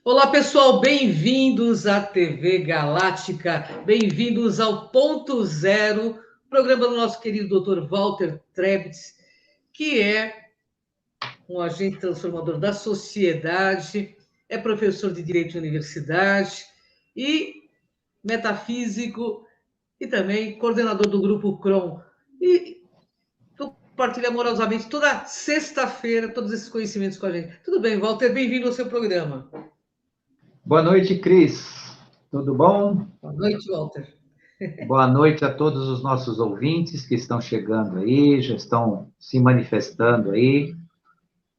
Olá, pessoal, bem-vindos à TV Galáctica, bem-vindos ao Ponto Zero, programa do nosso querido Dr. Walter Trebitz, que é um agente transformador da sociedade, é professor de Direito de Universidade e metafísico e também coordenador do Grupo CROM. E compartilha amorosamente toda sexta-feira todos esses conhecimentos com a gente. Tudo bem, Walter? Bem-vindo ao seu programa. Boa noite, Cris. Tudo bom? Boa noite, Walter. Boa noite a todos os nossos ouvintes que estão chegando aí, já estão se manifestando aí.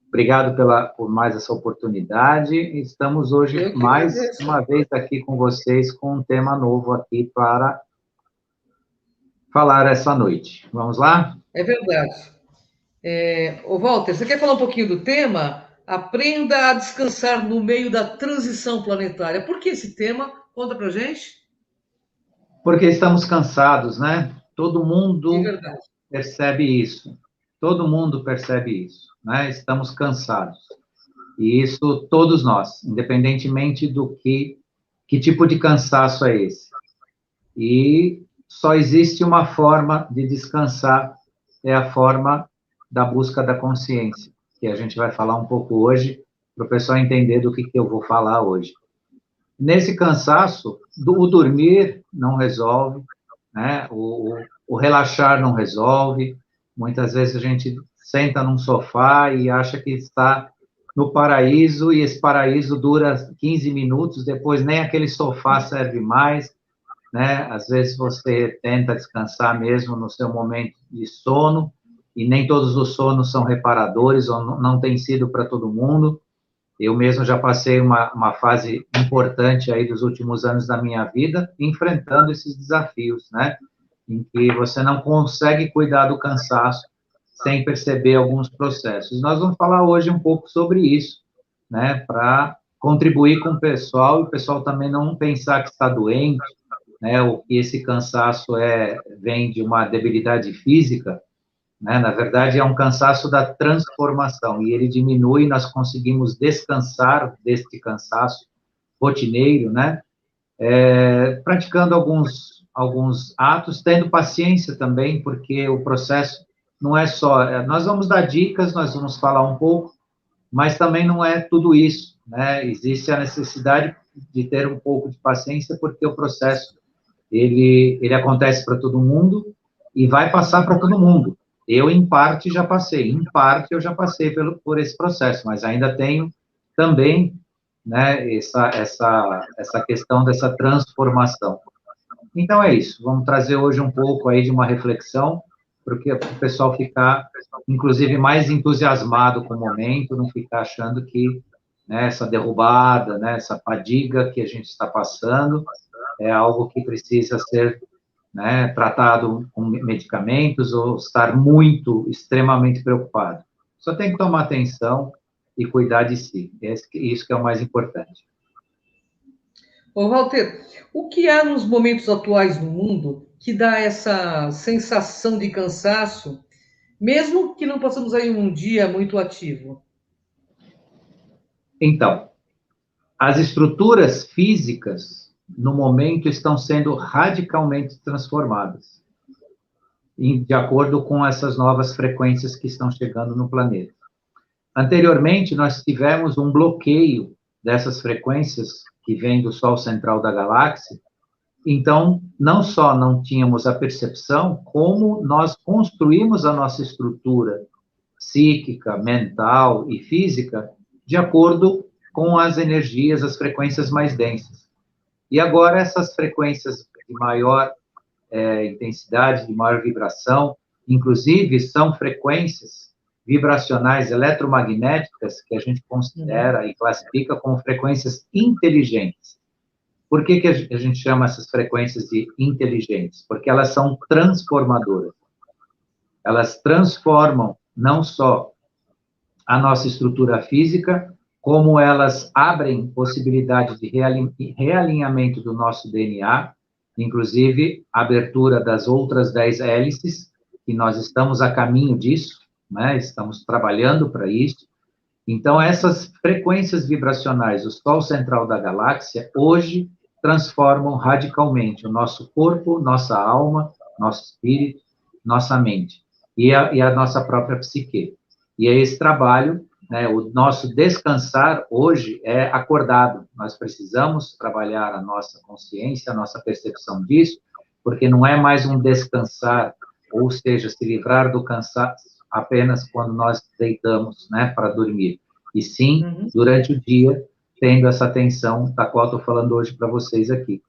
Obrigado por mais essa oportunidade. Estamos hoje Eu que mais agradeço. uma vez aqui com vocês com um tema novo aqui para falar essa noite. Vamos lá? É verdade. Ô, Walter, você quer falar um pouquinho do tema? Aprenda a descansar no meio da transição planetária. Por que esse tema? Conta pra gente. Porque estamos cansados, né? Todo De mundo verdade. percebe isso. Todo mundo percebe isso, né? Estamos cansados. E isso todos nós, independentemente do que tipo de cansaço é esse. E só existe uma forma de descansar, é a forma da busca da consciência, que a gente vai falar um pouco hoje, para o pessoal entender do que eu vou falar hoje. Nesse cansaço, o dormir não resolve, né? O relaxar não resolve. Muitas vezes a gente senta num sofá e acha que está no paraíso, e esse paraíso dura 15 minutos, depois nem aquele sofá serve mais, né? Às vezes você tenta descansar mesmo no seu momento de sono, e nem todos os sonos são reparadores, ou não tem sido para todo mundo. Eu mesmo já passei uma fase importante aí dos últimos anos da minha vida, enfrentando esses desafios, né? Em que você não consegue cuidar do cansaço sem perceber alguns processos. Nós vamos falar hoje um pouco sobre isso, né? Para contribuir com o pessoal, e o pessoal também não pensar que está doente, né? Ou que esse cansaço vem de uma debilidade física, né? Na verdade, é um cansaço da transformação, e ele diminui, nós conseguimos descansar deste cansaço rotineiro, né? Praticando alguns atos, tendo paciência também, porque o processo não é só... Nós vamos dar dicas, nós vamos falar um pouco, mas também não é tudo isso, né? Existe a necessidade de ter um pouco de paciência, porque o processo, ele acontece para todo mundo e vai passar para todo mundo. Eu, em parte, já passei. Em parte, eu já passei por esse processo, mas ainda tenho também, né, essa questão dessa transformação. Então, é isso. Vamos trazer hoje um pouco aí de uma reflexão, porque o pessoal ficar, inclusive, mais entusiasmado com o momento, não ficar achando que, né, essa derrubada, né, essa fadiga que a gente está passando é algo que precisa ser, né, tratado com medicamentos, ou estar muito, extremamente preocupado. Só tem que tomar atenção e cuidar de si. Isso que é o mais importante. Ô, Walter, o que há nos momentos atuais no mundo que dá essa sensação de cansaço, mesmo que não possamos aí um dia muito ativo? Então, as estruturas físicas, no momento, estão sendo radicalmente transformadas, de acordo com essas novas frequências que estão chegando no planeta. Anteriormente, nós tivemos um bloqueio dessas frequências que vêm do Sol central da galáxia. Então, não só não tínhamos a percepção, como nós construímos a nossa estrutura psíquica, mental e física de acordo com as energias, as frequências mais densas. E agora, essas frequências de maior intensidade, de maior vibração, inclusive são frequências vibracionais eletromagnéticas que a gente considera e classifica como frequências inteligentes. Por que a gente chama essas frequências de inteligentes? Porque elas são transformadoras. Elas transformam não só a nossa estrutura física, como elas abrem possibilidade de realinhamento do nosso DNA, inclusive abertura das outras 10 hélices, que nós estamos a caminho disso, né? Estamos trabalhando para isso, Então, essas frequências vibracionais do Sol central da galáxia, hoje, transformam radicalmente o nosso corpo, nossa alma, nosso espírito, nossa mente e a nossa própria psique. E é esse trabalho, né, o nosso descansar hoje é acordado. Nós precisamos trabalhar a nossa consciência, a nossa percepção disso, porque não é mais um descansar, ou seja, se livrar do cansaço apenas quando nós deitamos, né, para dormir. E sim, durante o dia, tendo essa atenção da qual estou falando hoje para vocês aqui.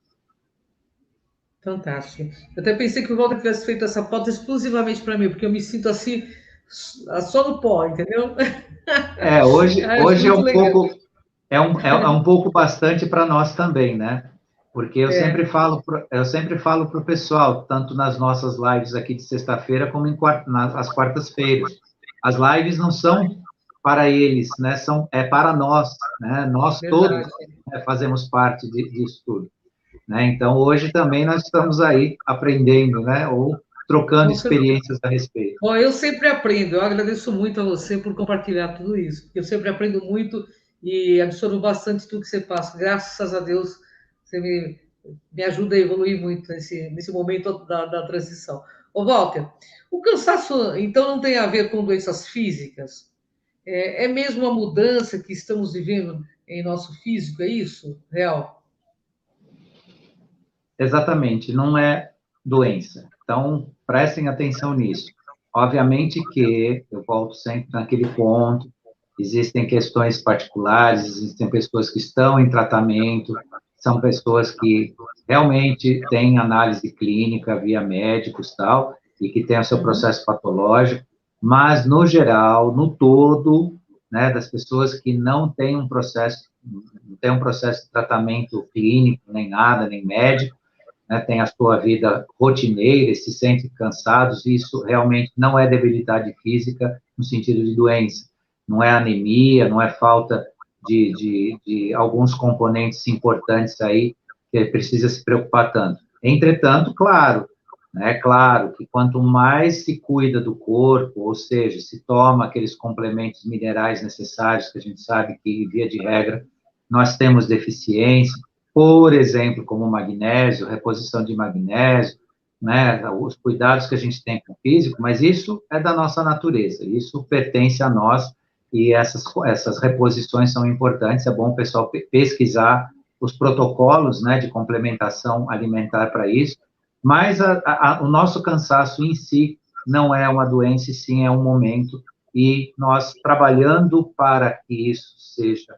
Fantástico. Eu até pensei que o Walter tivesse feito essa pauta exclusivamente para mim, porque eu me sinto assim, só no pó, entendeu? Hoje é um legal. pouco, é um pouco bastante para nós também, né? Porque eu sempre falo para o pessoal, tanto nas nossas lives aqui de sexta-feira, como nas quartas-feiras. As lives não são para eles, né? É para nós, né? Nós todos, né, fazemos parte disso tudo. Né? Então, hoje também nós estamos aí aprendendo, né? Ou trocando experiências a respeito. Bom, eu sempre aprendo. Eu agradeço muito a você por compartilhar tudo isso, porque eu sempre aprendo muito e absorvo bastante tudo que você passa. Graças a Deus, você me ajuda a evoluir muito nesse momento da transição. Ô, Walter, o cansaço, então, não tem a ver com doenças físicas? É mesmo a mudança que estamos vivendo em nosso físico, é isso? Real? Exatamente, não é doença. Então, prestem atenção nisso. Obviamente que, eu volto sempre naquele ponto, existem questões particulares, existem pessoas que estão em tratamento, são pessoas que realmente têm análise clínica via médicos tal, e que têm o seu processo patológico, mas, no geral, no todo, né, das pessoas que não têm um processo de tratamento clínico, nem nada, nem médico, né, tem a sua vida rotineira e se sentem cansados, isso realmente não é debilidade física no sentido de doença, não é anemia, não é falta de alguns componentes importantes aí que precisa se preocupar tanto. Entretanto, claro, né, claro que quanto mais se cuida do corpo, ou seja, se toma aqueles complementos minerais necessários, que a gente sabe que, via de regra, nós temos deficiência, por exemplo, como o magnésio, reposição de magnésio, né, os cuidados que a gente tem com o físico, mas isso é da nossa natureza, isso pertence a nós, e essas reposições são importantes, é bom o pessoal pesquisar os protocolos, né, de complementação alimentar para isso, mas o nosso cansaço em si não é uma doença, sim é um momento, e nós trabalhando para que isso seja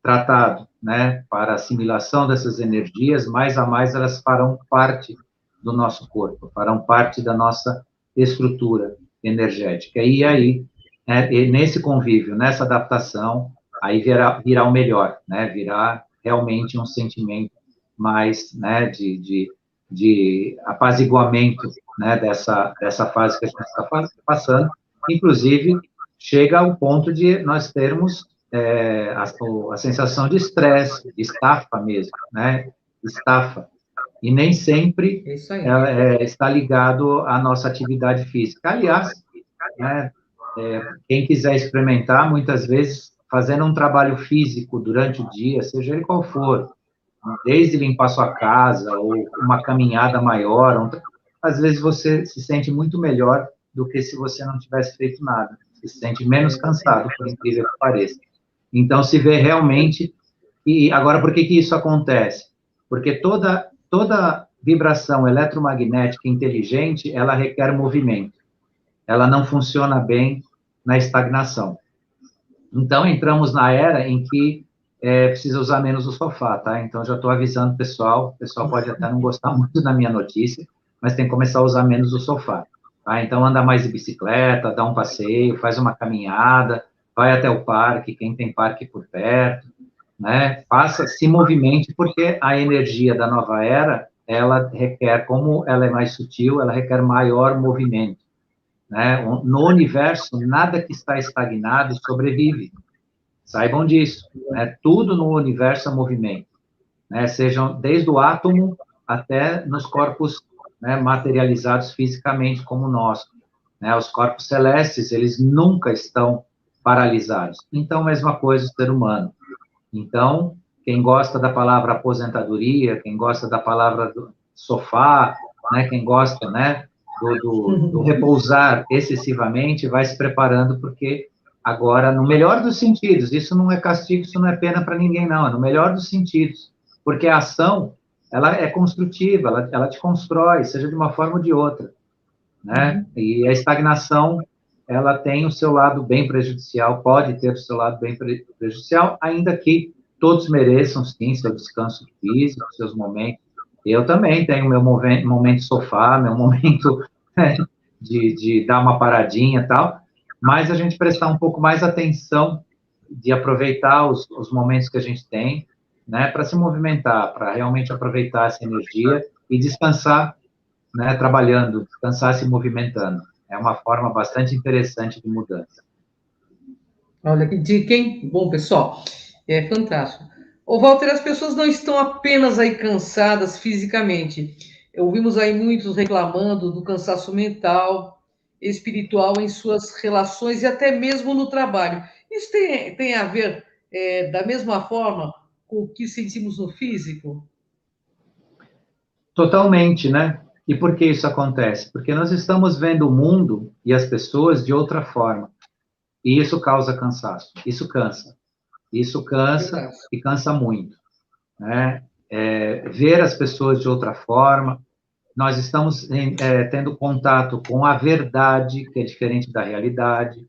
tratado, né, para assimilação dessas energias, mais a mais elas farão parte do nosso corpo, farão parte da nossa estrutura energética. E aí, nesse convívio, nessa adaptação, aí virá o melhor, né, virá realmente um sentimento mais, né, de apaziguamento, né, dessa fase que a gente está passando, inclusive chega ao ponto de nós termos a sensação de estresse, de estafa mesmo, né? Estafa. E nem sempre está ligado à nossa atividade física. Aliás, né, quem quiser experimentar, muitas vezes, fazendo um trabalho físico durante o dia, seja ele qual for, desde limpar sua casa, ou uma caminhada maior, às vezes você se sente muito melhor do que se você não tivesse feito nada. Se sente menos cansado, por incrível que pareça. Então, se vê realmente... E agora, por que isso acontece? Porque toda vibração eletromagnética inteligente, ela requer movimento. Ela não funciona bem na estagnação. Então, entramos na era em que precisa usar menos o sofá, tá? Então, já estou avisando o pessoal pode até não gostar muito da minha notícia, mas tem que começar a usar menos o sofá, tá? Então, anda mais de bicicleta, dá um passeio, faz uma caminhada, vai até o parque, quem tem parque por perto, né? Se movimente, porque a energia da nova era, ela requer, como ela é mais sutil, ela requer maior movimento, né? No universo, nada que está estagnado sobrevive. Saibam disso, né? Tudo no universo é movimento, né? Sejam desde o átomo até nos corpos, né, materializados fisicamente como o nosso, né? Os corpos celestes, eles nunca estão paralisados. Então, mesma coisa o ser humano. Então, quem gosta da palavra aposentadoria, quem gosta da palavra do sofá, né, quem gosta, né, do repousar excessivamente, vai se preparando, porque agora, no melhor dos sentidos, isso não é castigo, isso não é pena para ninguém, não, é no melhor dos sentidos, porque a ação, ela é construtiva, ela te constrói, seja de uma forma ou de outra, né? E a estagnação, ela tem o seu lado bem prejudicial, pode ter o seu lado bem prejudicial, ainda que todos mereçam, sim, seu descanso físico, seus momentos. Eu também tenho meu momento sofá, meu momento, né, de dar uma paradinha e tal, mas a gente prestar um pouco mais atenção, de aproveitar os momentos que a gente tem, né, para se movimentar, para realmente aproveitar essa energia e descansar, né, trabalhando, descansar se movimentando. É uma forma bastante interessante de mudança. Olha que dica, hein? Bom, pessoal, é fantástico. Ô, Walter, as pessoas não estão apenas aí cansadas fisicamente. Ouvimos aí muitos reclamando do cansaço mental, espiritual em suas relações e até mesmo no trabalho. Isso tem a ver, da mesma forma, com o que sentimos no físico? Totalmente, né? E por que isso acontece? Porque nós estamos vendo o mundo e as pessoas de outra forma. E isso causa cansaço. Isso cansa. Isso cansa Verdade. e cansa muito, né? Ver as pessoas de outra forma. Nós estamos tendo contato com a verdade, que é diferente da realidade.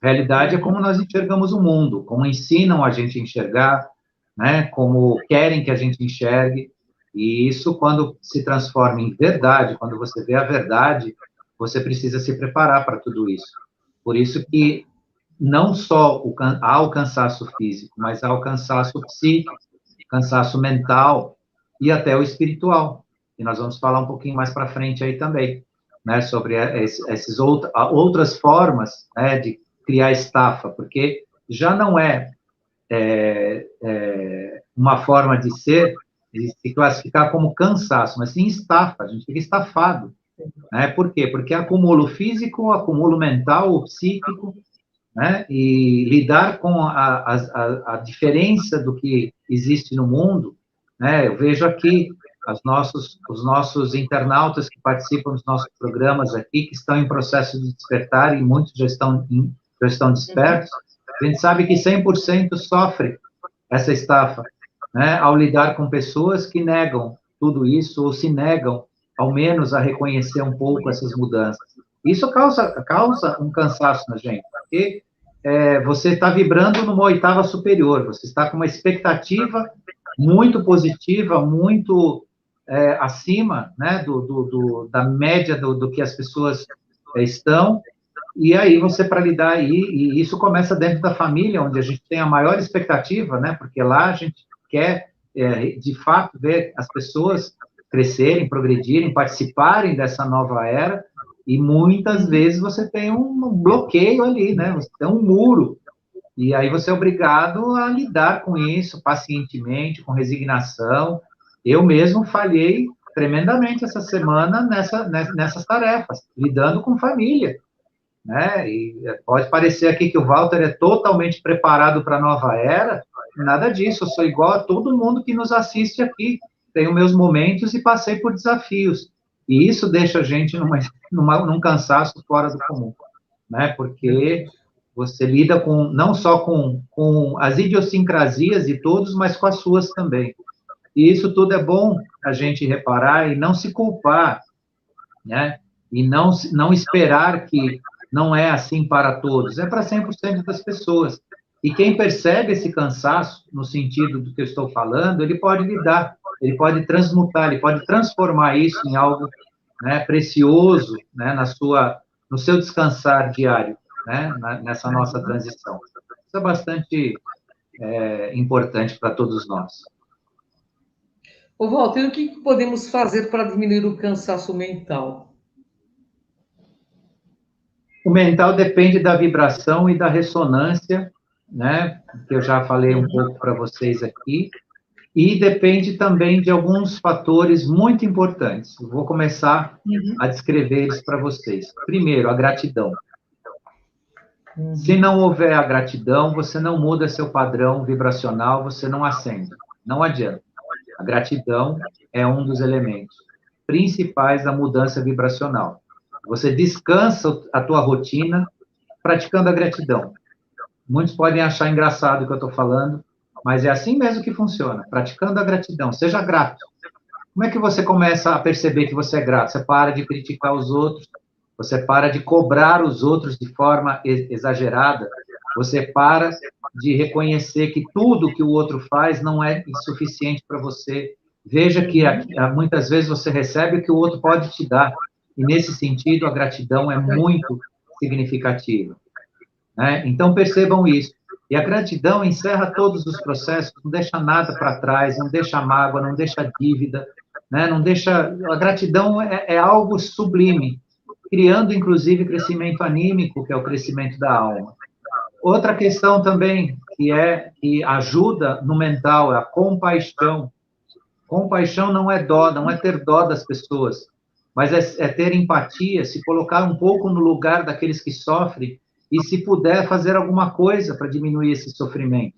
Realidade é como nós enxergamos o mundo, como ensinam a gente a enxergar, né? Como querem que a gente enxergue. E isso, quando se transforma em verdade, quando você vê a verdade, você precisa se preparar para tudo isso. Por isso que não só há o cansaço físico, mas há o cansaço psíquico, cansaço mental e até o espiritual. E nós vamos falar um pouquinho mais para frente aí também, né, sobre essas outras formas, né, de criar estafa, porque já não uma forma de ser, de se classificar como cansaço, mas sim estafa, a gente fica estafado, né? Por quê? Porque acumulo físico, acumulo mental, psíquico, né? E lidar com a diferença do que existe no mundo, né? Eu vejo aqui os nossos internautas que participam dos nossos programas aqui, que estão em processo de despertar, e muitos já estão despertos. A gente sabe que 100% sofre essa estafa, né? Ao lidar com pessoas que negam tudo isso, ou se negam, ao menos, a reconhecer um pouco essas mudanças. Isso causa um cansaço na gente, porque você está vibrando numa oitava superior, você está com uma expectativa muito positiva, muito acima, né, da média do que as pessoas estão, e aí você, para lidar aí, e isso começa dentro da família, onde a gente tem a maior expectativa, né, porque lá a gente quer, de fato, ver as pessoas crescerem, progredirem, participarem dessa nova era, e muitas vezes você tem um bloqueio ali, né? Você tem um muro. E aí você é obrigado a lidar com isso pacientemente, com resignação. Eu mesmo falhei tremendamente essa semana nessas tarefas, lidando com família, né? E pode parecer aqui que o Walter é totalmente preparado para a nova era, nada disso, eu sou igual a todo mundo que nos assiste aqui, tenho meus momentos e passei por desafios, e isso deixa a gente num cansaço fora do comum, né? Porque você lida não só com as idiosincrasias de todos, mas com as suas também. E isso tudo é bom a gente reparar e não se culpar, né? E não esperar que não é assim para todos, é para 100% das pessoas. E quem percebe esse cansaço, no sentido do que eu estou falando, ele pode lidar, ele pode transmutar, ele pode transformar isso em algo, né, precioso, né, no seu descansar diário, né, nessa nossa transição. Isso é bastante importante para todos nós. Ô, Walter, o que podemos fazer para diminuir o cansaço mental? O mental depende da vibração e da ressonância, né, que eu já falei um pouco para vocês aqui, e depende também de alguns fatores muito importantes. Eu vou começar a descrever eles para vocês. Primeiro, a gratidão. Se não houver a gratidão, você não muda seu padrão vibracional, você não acende. Não adianta. A gratidão é um dos elementos principais da mudança vibracional. Você descansa a tua rotina praticando a gratidão. Muitos podem achar engraçado o que eu estou falando, mas é assim mesmo que funciona. Praticando a gratidão. Seja grato. Como é que você começa a perceber que você é grato? Você para de criticar os outros, você para de cobrar os outros de forma exagerada, você para de reconhecer que tudo que o outro faz não é insuficiente para você. Veja que muitas vezes você recebe o que o outro pode te dar, e nesse sentido a gratidão é muito significativa, né? Então percebam isso. E a gratidão encerra todos os processos, não deixa nada para trás, não deixa mágoa, não deixa dívida, né? Não deixa. A gratidão é algo sublime, criando inclusive crescimento anímico, que é o crescimento da alma. Outra questão também que ajuda no mental é a compaixão. Compaixão não é dó, não é ter dó das pessoas, mas é ter empatia, se colocar um pouco no lugar daqueles que sofrem e, se puder, fazer alguma coisa para diminuir esse sofrimento.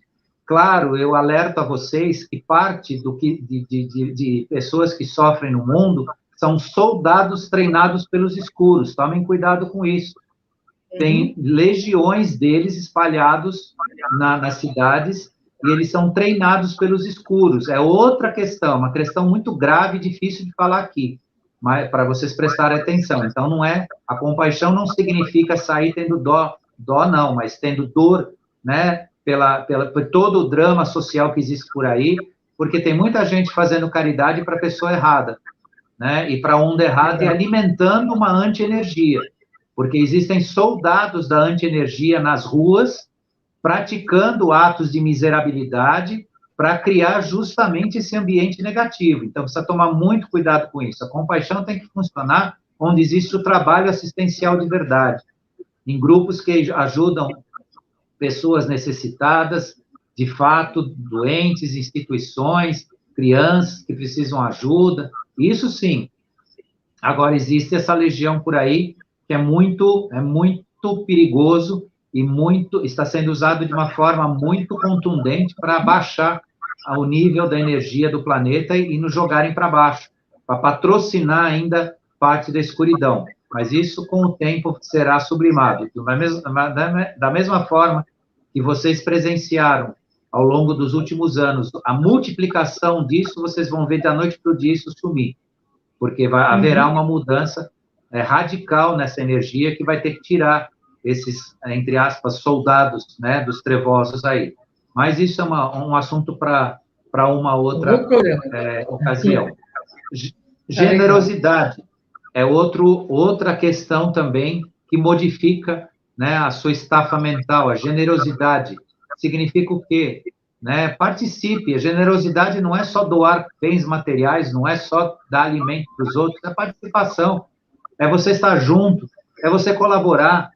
Claro, eu alerto a vocês que parte de pessoas que sofrem no mundo são soldados treinados pelos escuros. Tomem cuidado com isso. Tem legiões deles espalhados nas cidades e eles são treinados pelos escuros. É outra questão, uma questão muito grave e difícil de falar aqui, mas para vocês prestarem atenção. Então, não é, a compaixão não significa sair tendo dó não, mas tendo dor, né, por todo o drama social que existe por aí, porque tem muita gente fazendo caridade para a pessoa errada, né, e para a onda errada e alimentando uma anti-energia, porque existem soldados da anti-energia nas ruas, praticando atos de miserabilidade para criar justamente esse ambiente negativo. Então, precisa tomar muito cuidado com isso. A compaixão tem que funcionar onde existe o trabalho assistencial de verdade, em grupos que ajudam pessoas necessitadas, de fato, doentes, instituições, crianças que precisam ajuda, isso sim. Agora, existe essa legião por aí que é muito perigoso e está sendo usado de uma forma muito contundente para abaixar o nível da energia do planeta e nos jogarem para baixo, para patrocinar ainda parte da escuridão. Mas isso, com o tempo, será sublimado. Da mesma forma que vocês presenciaram ao longo dos últimos anos a multiplicação disso, vocês vão ver da noite para o dia isso sumir, porque haverá uma mudança radical nessa energia que vai ter que tirar esses, entre aspas, soldados, né, dos trevosos aí. Mas isso é um assunto para uma outra ocasião. Generosidade é outra questão também que modifica, né, a sua estafa mental. A generosidade significa o quê? Né? Participe. A generosidade não é só doar bens materiais, não é só dar alimento para os outros, é participação. É você estar junto, é você colaborar,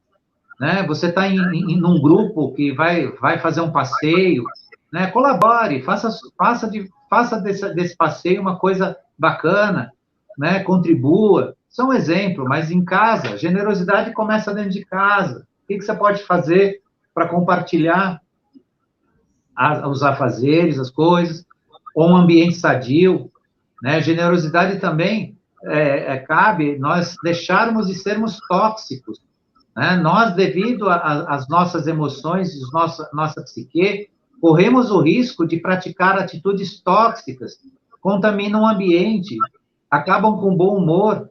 né? Você está num grupo que vai fazer um passeio, né? Colabore, faça desse passeio uma coisa bacana, né? Contribua. Isso é um exemplo, mas em casa, generosidade começa dentro de casa. O que você pode fazer para compartilhar os afazeres, as coisas, ou um ambiente sadio, né? Generosidade também cabe nós deixarmos de sermos tóxicos, né? Nós, devido às nossas emoções, nossa psique, corremos o risco de praticar atitudes tóxicas, contaminam o ambiente, acabam com bom humor.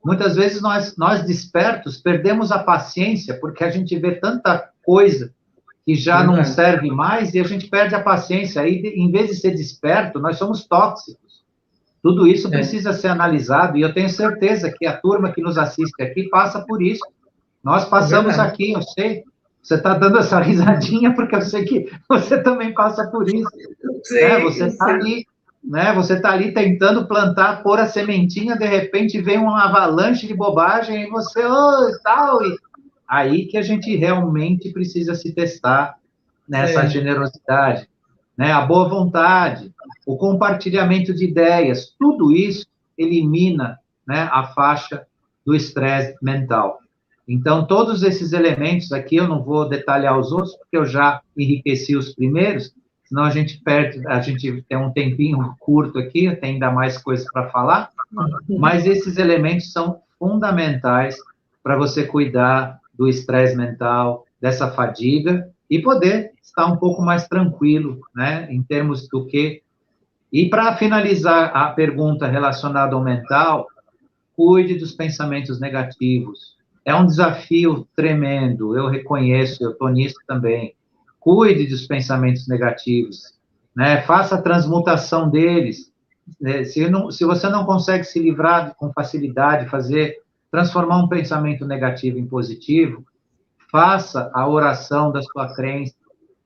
Muitas vezes nós despertos perdemos a paciência porque a gente vê tanta coisa que já não serve mais e a gente perde a paciência. Aí, em vez de ser desperto, nós somos tóxicos. Tudo isso precisa ser analisado e eu tenho certeza que a turma que nos assiste aqui passa por isso. Nós passamos aqui, eu sei. Você está dando essa risadinha porque eu sei que você também passa por isso. Sim, né? Você está ali, né? Você está ali tentando plantar, pôr a sementinha, de repente vem uma avalanche de bobagem e você, tal. E aí que a gente realmente precisa se testar nessa generosidade, né? A boa vontade, o compartilhamento de ideias, tudo isso elimina, né, a faixa do estresse mental. Então, todos esses elementos aqui, eu não vou detalhar os outros, porque eu já enriqueci os primeiros, senão a gente perde, a gente tem um tempinho curto aqui, tem ainda mais coisas para falar, mas esses elementos são fundamentais para você cuidar do estresse mental, dessa fadiga, e poder estar um pouco mais tranquilo, né, em termos do que... E para finalizar a pergunta relacionada ao mental, cuide dos pensamentos negativos. É um desafio tremendo, eu reconheço, eu estou nisso também. Cuide dos pensamentos negativos, né? Faça a transmutação deles. Se você não consegue se livrar com facilidade, transformar um pensamento negativo em positivo, faça a oração da sua crença.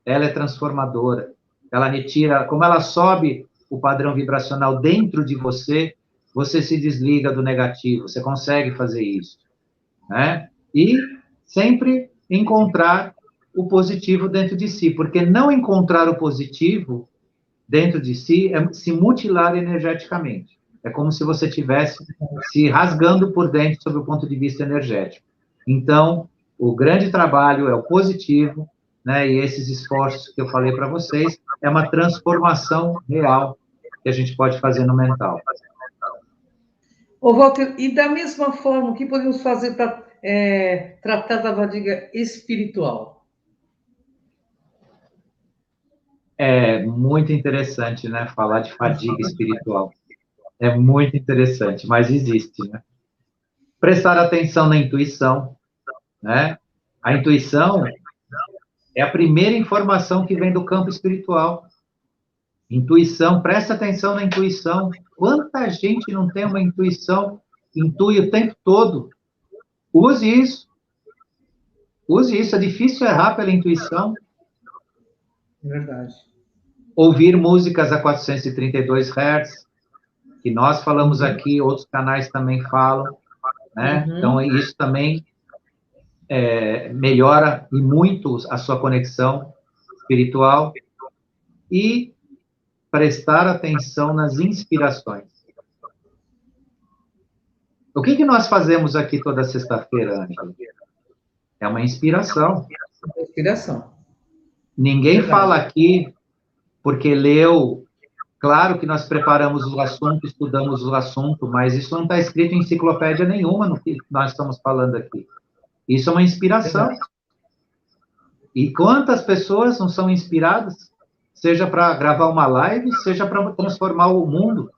Ela é transformadora. Ela retira, como ela sobe o padrão vibracional dentro de você, você se desliga do negativo, você consegue fazer isso, né? E sempre encontrar o positivo dentro de si, porque não encontrar o positivo dentro de si é se mutilar energeticamente. É como se você estivesse se rasgando por dentro sob o ponto de vista energético. Então, o grande trabalho é o positivo, né? E esses esforços que eu falei para vocês é uma transformação real que a gente pode fazer no mental. Ô, Walter, e da mesma forma, o que podemos fazer para tratar da fadiga espiritual? É muito interessante, né? Falar de fadiga espiritual. É muito interessante, mas existe, né? Prestar atenção na intuição, né? A intuição é a primeira informação que vem do campo espiritual. Intuição, presta atenção na intuição. Quanta gente não tem uma intuição, intui o tempo todo? Use isso. Use isso. É difícil errar pela intuição. É verdade. Ouvir músicas a 432 Hz, que nós falamos aqui, outros canais também falam, né? Então, isso também melhora e muito a sua conexão espiritual. E prestar atenção nas inspirações. O que nós fazemos aqui toda sexta-feira, Ângela? É uma inspiração. Inspiração. Ninguém fala aqui porque leu. Claro que nós preparamos o assunto, estudamos o assunto, mas isso não está escrito em enciclopédia nenhuma no que nós estamos falando aqui. Isso é uma inspiração. E quantas pessoas não são inspiradas? Seja para gravar uma live, seja para transformar o mundo,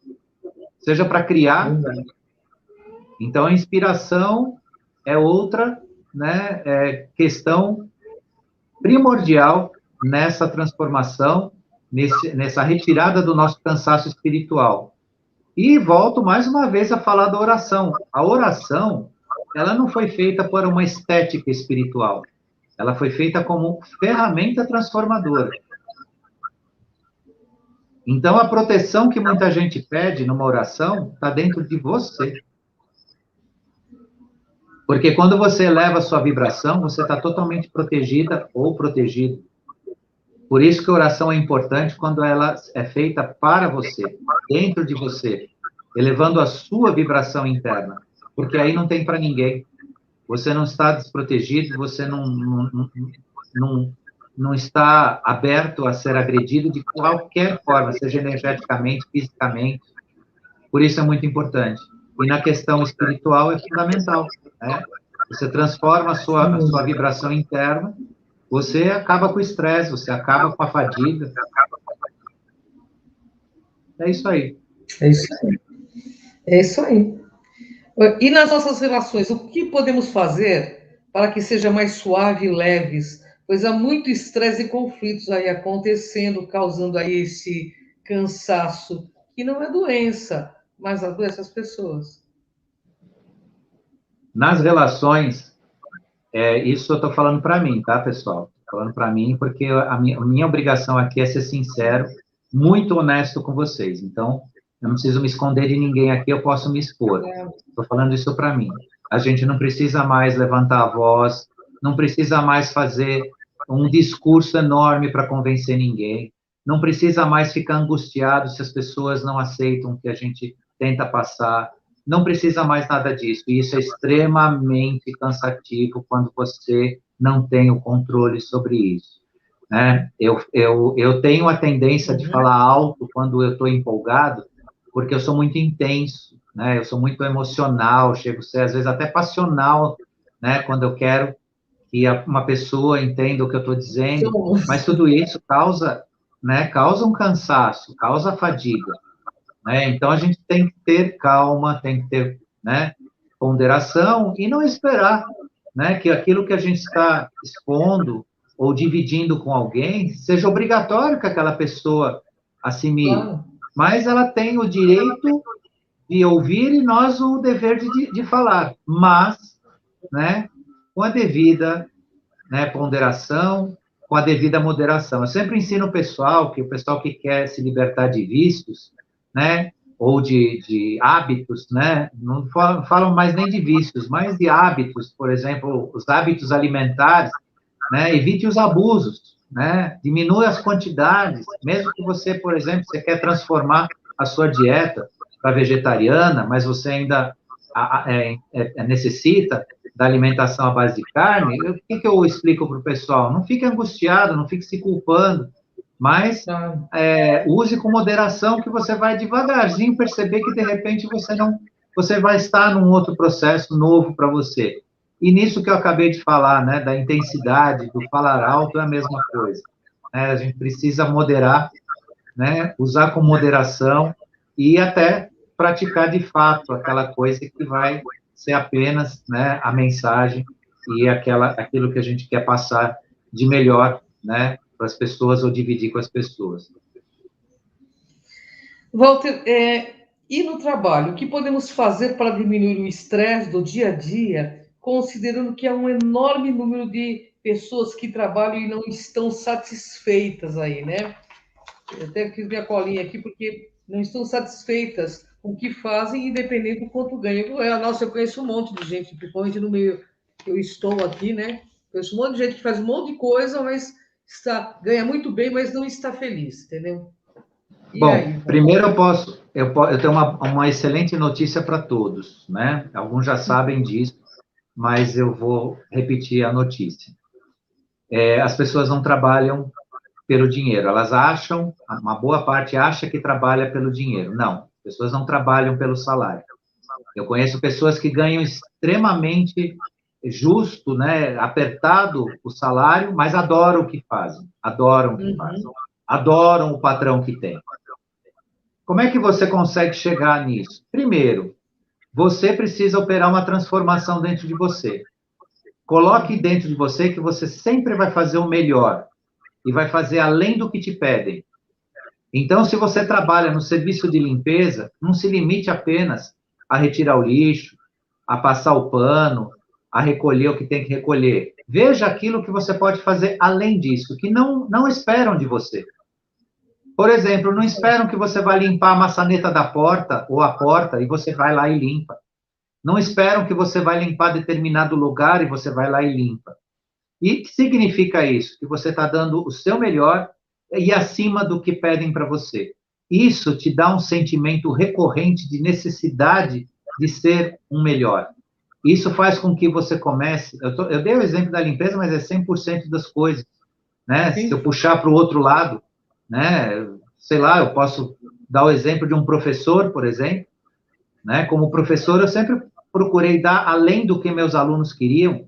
seja para criar. Então, a inspiração é outra, né, questão primordial nessa transformação, nessa retirada do nosso cansaço espiritual. E volto mais uma vez a falar da oração. A oração, ela não foi feita por uma estética espiritual. Ela foi feita como ferramenta transformadora. Então, a proteção que muita gente pede numa oração está dentro de você. Porque quando você eleva a sua vibração, você está totalmente protegida ou protegido. Por isso que a oração é importante quando ela é feita para você, dentro de você, elevando a sua vibração interna. Porque aí não tem para ninguém. Você não está desprotegido, você não está aberto a ser agredido de qualquer forma, seja energeticamente, fisicamente. Por isso é muito importante. E na questão espiritual é fundamental, né? Você transforma a sua vibração interna, você acaba com o estresse, você acaba com a fadiga. É isso aí. É isso aí. É isso aí. E nas nossas relações, o que podemos fazer para que seja mais suave e leves? Pois há muito estresse e conflitos aí acontecendo, causando aí esse cansaço, que não é doença, mas adoece as pessoas. Nas relações, isso eu estou falando para mim, tá, pessoal? Estou falando para mim porque a minha obrigação aqui é ser sincero, muito honesto com vocês. Então, eu não preciso me esconder de ninguém aqui, eu posso me expor. Estou falando isso para mim. A gente não precisa mais levantar a voz, não precisa mais fazer um discurso enorme para convencer ninguém, não precisa mais ficar angustiado se as pessoas não aceitam o que a gente tenta passar. não precisa mais nada disso. E isso é extremamente cansativo quando você não tem o controle sobre isso, né? Eu tenho a tendência de falar alto quando eu estou empolgado, porque eu sou muito intenso, né? Eu sou muito emocional, chego a ser, às vezes, até passional, né? Quando eu quero que uma pessoa entenda o que eu estou dizendo, mas tudo isso causa, né? Causa um cansaço, causa fadiga, né? Então, a gente tem que ter calma, tem que ter, né, ponderação e não esperar, né, que aquilo que a gente está expondo ou dividindo com alguém seja obrigatório que aquela pessoa assimile. Claro. Mas ela tem o direito de ouvir e nós o dever de falar, mas, né, com a devida, né, ponderação, com a devida moderação. Eu sempre ensino o pessoal que quer se libertar de vícios, né, ou de hábitos, né, não falam mais nem de vícios, mas de hábitos, por exemplo, os hábitos alimentares, né, evite os abusos, né, diminua as quantidades, mesmo que você, por exemplo, você quer transformar a sua dieta para vegetariana, mas você ainda necessita da alimentação à base de carne, o que eu explico para o pessoal? Não fique angustiado, não fique se culpando, mas use com moderação que você vai devagarzinho perceber que, de repente, você vai estar num outro processo novo para você. E nisso que eu acabei de falar, né, da intensidade, do falar alto, é a mesma coisa, né? A gente precisa moderar, né, usar com moderação e até praticar de fato aquela coisa que vai ser apenas, né, a mensagem e aquilo que a gente quer passar de melhor, né, para as pessoas ou dividir com as pessoas. Walter, e no trabalho, o que podemos fazer para diminuir o estresse do dia a dia, considerando que há um enorme número de pessoas que trabalham e não estão satisfeitas aí, né? Eu até fiz minha colinha aqui, porque não estão satisfeitas com o que fazem, independente do quanto ganham. Nossa, eu conheço um monte de gente, principalmente no meio que eu estou aqui, né? Conheço um monte de gente que faz um monte de coisa, mas ganha muito bem, mas não está feliz, entendeu? E Bom, aí, primeiro eu tenho uma excelente notícia para todos, né? Alguns já sabem disso, mas eu vou repetir a notícia. As pessoas não trabalham pelo dinheiro, elas acham, uma boa parte acha que trabalha pelo dinheiro. Não, as pessoas não trabalham pelo salário. Eu conheço pessoas que ganham extremamente justo, né, apertado o salário, mas adoram o que fazem, adoram o que fazem, adoram o patrão que tem. Como é que você consegue chegar nisso? Primeiro, você precisa operar uma transformação dentro de você. Coloque dentro de você que você sempre vai fazer o melhor e vai fazer além do que te pedem. Então, se você trabalha no serviço de limpeza, não se limite apenas a retirar o lixo, a passar o pano, a recolher o que tem que recolher. Veja aquilo que você pode fazer além disso, que não esperam de você. Por exemplo, não esperam que você vá limpar a maçaneta da porta ou a porta e você vai lá e limpa. Não esperam que você vai limpar determinado lugar e você vai lá e limpa. E o que significa isso? Que você está dando o seu melhor e acima do que pedem para você. Isso te dá um sentimento recorrente de necessidade de ser um melhor. Isso faz com que você comece... Eu dei o exemplo da limpeza, mas é 100% das coisas, né? Se eu puxar para o outro lado, né? Sei lá, eu posso dar o exemplo de um professor, por exemplo, né? Como professor, eu sempre procurei dar além do que meus alunos queriam,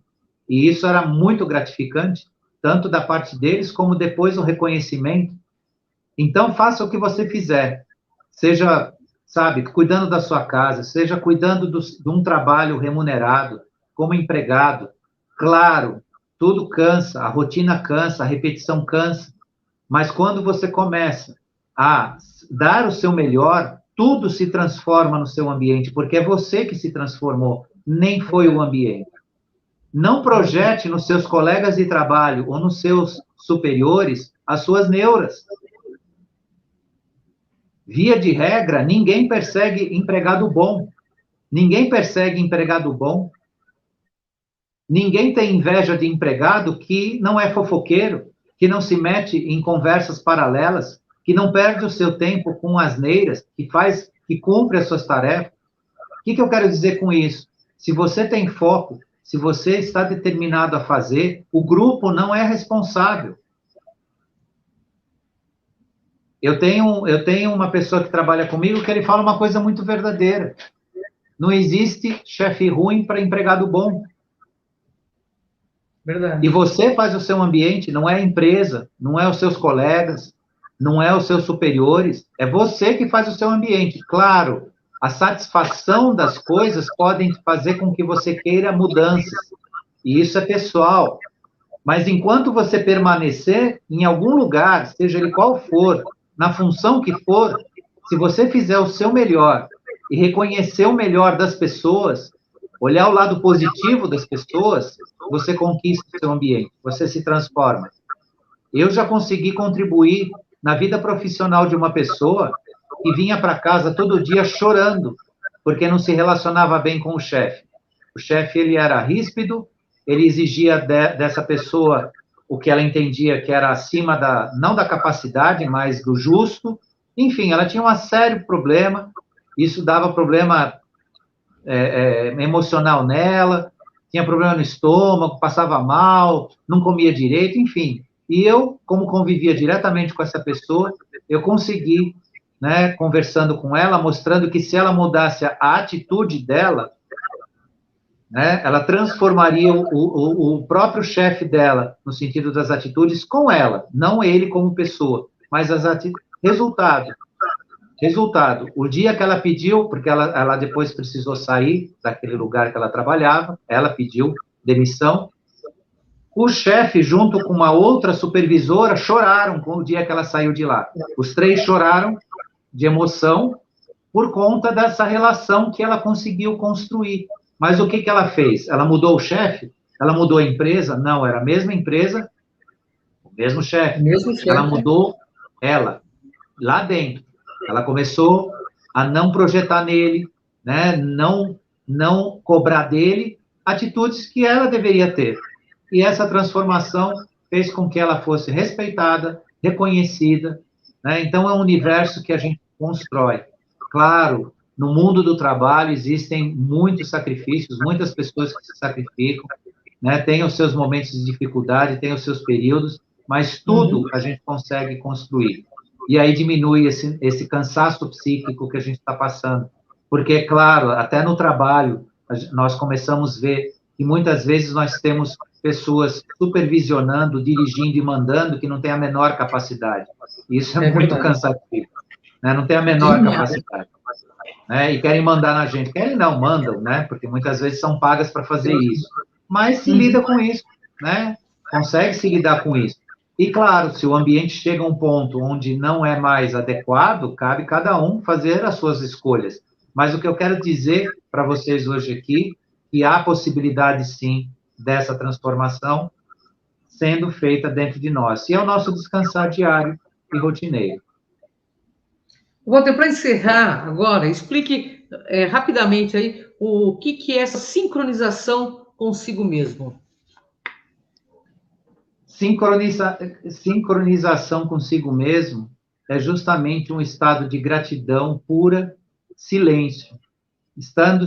e isso era muito gratificante, tanto da parte deles, como depois o reconhecimento. Então, faça o que você fizer, seja, sabe, cuidando da sua casa, seja cuidando de um trabalho remunerado, como empregado. Claro, tudo cansa, a rotina cansa, a repetição cansa, mas quando você começa a dar o seu melhor, tudo se transforma no seu ambiente, porque é você que se transformou, nem foi o ambiente. Não projete nos seus colegas de trabalho ou nos seus superiores as suas neuras. Via de regra, ninguém persegue empregado bom. Ninguém persegue empregado bom. Ninguém tem inveja de empregado que não é fofoqueiro, que não se mete em conversas paralelas, que não perde o seu tempo com asneiras, que cumpre as suas tarefas. que eu quero dizer com isso? Se você tem foco, se você está determinado a fazer, o grupo não é responsável. Eu tenho uma pessoa que trabalha comigo que ele fala uma coisa muito verdadeira. Não existe chefe ruim para empregado bom. Verdade. E você faz o seu ambiente, não é a empresa, não é os seus colegas, não é os seus superiores, é você que faz o seu ambiente. Claro, a satisfação das coisas podem fazer com que você queira mudanças, e isso é pessoal. Mas enquanto você permanecer em algum lugar, seja ele qual for, na função que for, se você fizer o seu melhor e reconhecer o melhor das pessoas, olhar o lado positivo das pessoas, você conquista o seu ambiente, você se transforma. Eu já consegui contribuir na vida profissional de uma pessoa que vinha para casa todo dia chorando, porque não se relacionava bem com o chefe. O chefe, ele era ríspido, ele exigia dessa pessoa o que ela entendia que era acima não da capacidade, mas do justo. Enfim, ela tinha um sério problema, isso dava problema emocional nela, tinha problema no estômago, passava mal, não comia direito, enfim. E eu, como convivia diretamente com essa pessoa, eu consegui, né, conversando com ela, mostrando que se ela mudasse a atitude dela, né, ela transformaria o próprio chefe dela, no sentido das atitudes, com ela, não ele como pessoa, mas as atitudes. Resultado, o dia que ela pediu, porque ela depois precisou sair daquele lugar que ela trabalhava, ela pediu demissão, o chefe, junto com uma outra supervisora, choraram com o dia que ela saiu de lá. Os três choraram de emoção por conta dessa relação que ela conseguiu construir. Mas o que ela fez? Ela mudou o chefe? Ela mudou a empresa? Não, era a mesma empresa, o mesmo chefe. Ela mudou ela, lá dentro. Ela começou a não projetar nele, né? não cobrar dele atitudes que ela deveria ter. E essa transformação fez com que ela fosse respeitada, reconhecida, né? Então, é um universo que a gente constrói. Claro, no mundo do trabalho existem muitos sacrifícios, muitas pessoas que se sacrificam, né? Tem os seus momentos de dificuldade, tem os seus períodos, mas tudo a gente consegue construir. E aí diminui esse cansaço psíquico que a gente está passando. Porque, claro, até no trabalho, nós começamos a ver que muitas vezes nós temos pessoas supervisionando, dirigindo e mandando que não tem a menor capacidade. Isso é muito cansativo, né? Não tem a menor capacidade. Né? E querem mandar na gente. Querem não, mandam, né? Porque muitas vezes são pagas para fazer isso. Mas se lida com isso, né? Consegue se lidar com isso. E, claro, se o ambiente chega a um ponto onde não é mais adequado, cabe cada um fazer as suas escolhas. Mas o que eu quero dizer para vocês hoje aqui, que há possibilidade, sim, dessa transformação sendo feita dentro de nós. E é o nosso descansar diário e rotineiro. Walter, para encerrar agora, explique rapidamente aí o que é essa sincronização consigo mesmo. Sincronização consigo mesmo é justamente um estado de gratidão pura, silêncio, estando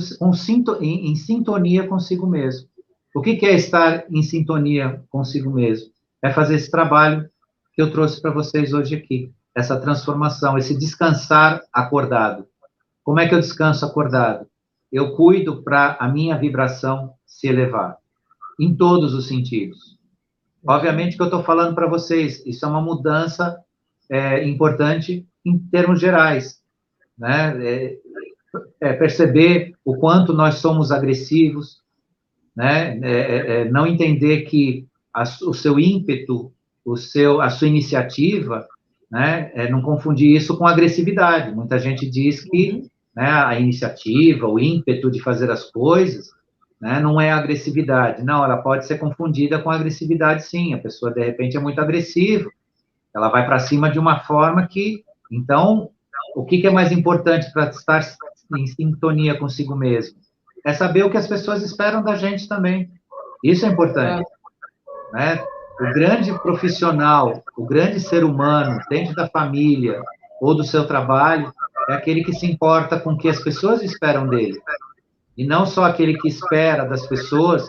em sintonia consigo mesmo. O que é estar em sintonia consigo mesmo? É fazer esse trabalho que eu trouxe para vocês hoje aqui, essa transformação, esse descansar acordado. Como é que eu descanso acordado? Eu cuido para a minha vibração se elevar, em todos os sentidos. Obviamente que eu estou falando para vocês, isso é uma mudança importante em termos gerais, né? Perceber o quanto nós somos agressivos, né? Não entender que o seu ímpeto, a sua iniciativa, né? Não confundir isso com agressividade. Muita gente diz que, né, a iniciativa, o ímpeto de fazer as coisas, né, não é agressividade. Não, ela pode ser confundida com agressividade, sim. A pessoa, de repente, é muito agressiva. Ela vai para cima de uma forma que... Então, o que é mais importante para estar em sintonia consigo mesmo? É saber o que as pessoas esperam da gente também. Isso é importante. Né? O grande profissional, o grande ser humano, dentro da família ou do seu trabalho, é aquele que se importa com o que as pessoas esperam dele. E não só aquele que espera das pessoas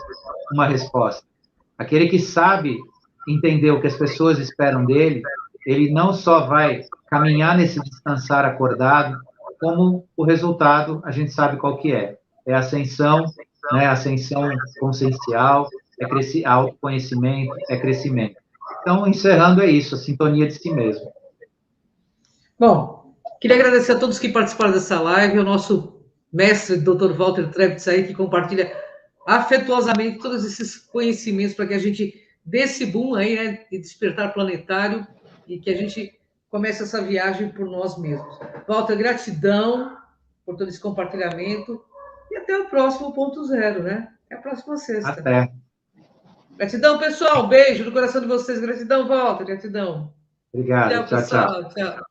uma resposta. Aquele que sabe entender o que as pessoas esperam dele, ele não só vai caminhar nesse descansar acordado, como o resultado a gente sabe qual que é. É ascensão, né? Ascensão consciencial, autoconhecimento, é crescimento. Então, encerrando, é isso, a sintonia de si mesmo. Bom, queria agradecer a todos que participaram dessa live, ao nosso mestre, Dr. Walter Trebitz, aí, que compartilha afetuosamente todos esses conhecimentos para que a gente dê esse boom aí, né, de despertar planetário e que a gente comece essa viagem por nós mesmos. Walter, gratidão por todo esse compartilhamento e até o próximo ponto zero, né? Até a próxima sexta. Até. Gratidão, pessoal. Um beijo no coração de vocês. Gratidão, Walter. Gratidão. Obrigado. Tchau, Tchau, tchau. pessoal. Tchau.